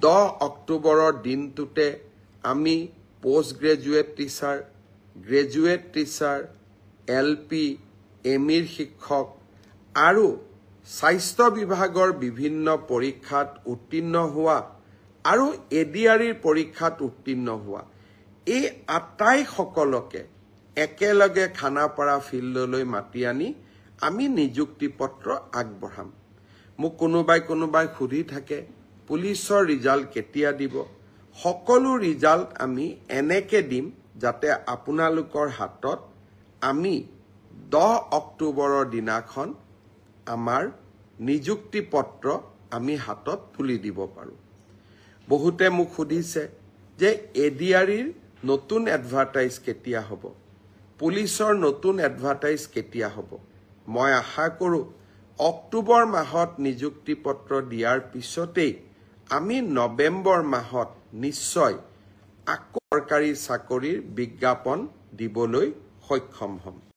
10 অক্টোবৰৰ দিনটোতে আমি post graduate teacher, graduate teacher, LP, ME শিক্ষক আৰু স্বাস্থ্য বিভাগৰ বিভিন্ন পৰীক্ষাত উত্তীৰ্ণ হোৱা আৰু ADREৰ পৰীক্ষাত উত্তীৰ্ণ হোৱা এই আটাইসকলকে একেলগে খানাপাৰা ফিল্ডলৈ মাতি আনি আমি নিযুক্তি পত্ৰ আগবঢ়াম। মোক কোনোবাই সুধি থাকে পুলিচৰ ৰিজাল্ট কেতিয়া দিব? সকলো ৰিজাল্ট আমি এনেকে দিম যাতে আপোনালোকৰ হাতত আমি 10 অক্টোবৰৰ দিনাখন আমাৰ নিযুক্তি পত্ৰ আমি হাতত তুলি দিব পাৰো। বহুতে মোক সুধিছে যে ADREৰ নতুন এডভাৰটাইজ কেতিয়া হ'ব? পুলিচৰ নতুন এডভাৰটাইজ কেতিয়া হ'ব? মই আশা কৰোঁ অক্টোবৰ মাহত নিযুক্তি পত্ৰ দিয়াৰ পিছতেই আমি নৱেম্বৰ মাহত নিশ্চয় আকৌ চৰকাৰী চাকৰিৰ বিজ্ঞাপন দিবলৈ সক্ষম হ'ম।